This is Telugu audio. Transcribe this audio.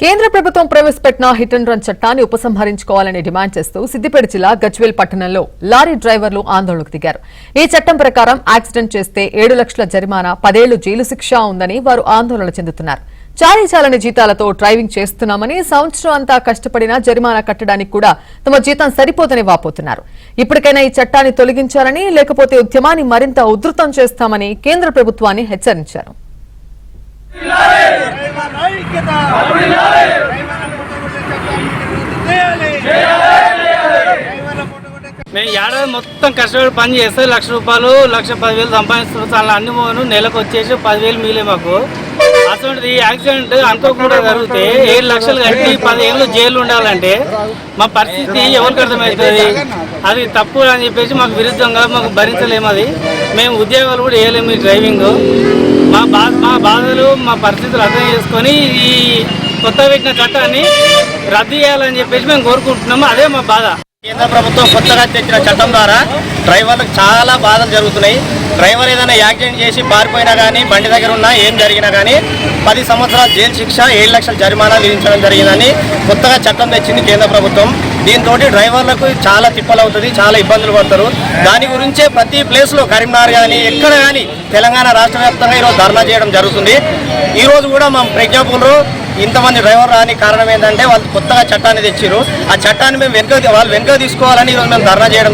కేంద్ర ప్రభుత్వం ప్రవేశపెట్టిన హిట్ అండ్ రన్ చట్టాన్ని ఉపసంహరించుకోవాలని డిమాండ్ చేస్తూ సిద్దిపేట జిల్లా గజ్వేల్ పట్టణంలో లారీ డ్రైవర్లు ఆందోళనకు దిగారు. ఈ చట్టం ప్రకారం యాక్సిడెంట్ చేస్తే 7 లక్షల జరిమానా, 10 ఏళ్లు జైలు శిక్ష ఉందని వారు ఆందోళన చెందుతున్నారు. చాలీ జీతాలతో డ్రైవింగ్ చేస్తున్నామని, సంవత్సరం అంతా కష్టపడినా జరిమానా కట్టడానికి కూడా తమ జీతం సరిపోదని వాపోతున్నారు. ఇప్పటికైనా ఈ చట్టాన్ని తొలగించాలని, లేకపోతే ఉద్యమాన్ని మరింత ఉధృతం చేస్తామని కేంద్ర ప్రభుత్వాన్ని హెచ్చరించారు. మేము ఏడాది మొత్తం కష్టపడి పని చేస్తే ₹1,00,000, ₹1,10,000 సంపాదిస్తున్నాం. అన్ని పోను నెలకు వచ్చేసి 10,000 మిగిలే మాకు. అసలు ఈ యాక్సిడెంట్ అనుకోకుండా జరిగితే 7 లక్షలు కట్టి 10 ఏళ్ళు జైలు ఉండాలంటే మా పరిస్థితి ఎవరికి అర్థమవుతుంది? అది తప్పు అని చెప్పేసి మాకు విరుద్ధంగా మాకు భరించలేము. అది మేము ఉద్యోగాలు కూడా వేయలేము. ఈ డ్రైవింగ్ మా బాధలు, మా పరిస్థితులు అర్థం చేసుకొని ఈ కొత్త పెట్టిన చట్టాన్ని రద్దు చేయాలని చెప్పేసి మేము కోరుకుంటున్నాము. అదే మా బాధ. కేంద్ర ప్రభుత్వం కొత్తగా తెచ్చిన చట్టం ద్వారా డ్రైవర్లకు చాలా బాధలు జరుగుతున్నాయి. డ్రైవర్ ఏదైనా యాక్సిడెంట్ చేసి పారిపోయినా కానీ, బండి దగ్గర ఉన్నా ఏం జరిగినా కానీ 10 సంవత్సరాల జైలు శిక్ష, 7 లక్షల జరిమానా విధించడం జరిగిందని కొత్తగా చట్టం తెచ్చింది కేంద్ర ప్రభుత్వం. దీంతో డ్రైవర్లకు చాలా తిప్పలవుతుంది, చాలా ఇబ్బందులు పడతారు. దాని గురించే ప్రతి ప్లేస్లో కరీంనగర్ కానీ, ఎక్కడ కానీ తెలంగాణ రాష్ట్ర వ్యాప్తంగా ఈరోజు ధర్నా చేయడం జరుగుతుంది. ఈరోజు కూడా మా ప్రజ్ఞాపూర్లో ఇంతమంది డ్రైవర్ రాని కారణం ఏంటంటే వాళ్ళు కొత్తగా చట్టాన్ని తెచ్చారు. ఆ చట్టాన్ని మేము వాళ్ళు వెనుక తీసుకోవాలని ఈరోజు మేము ధర్నా చేయడం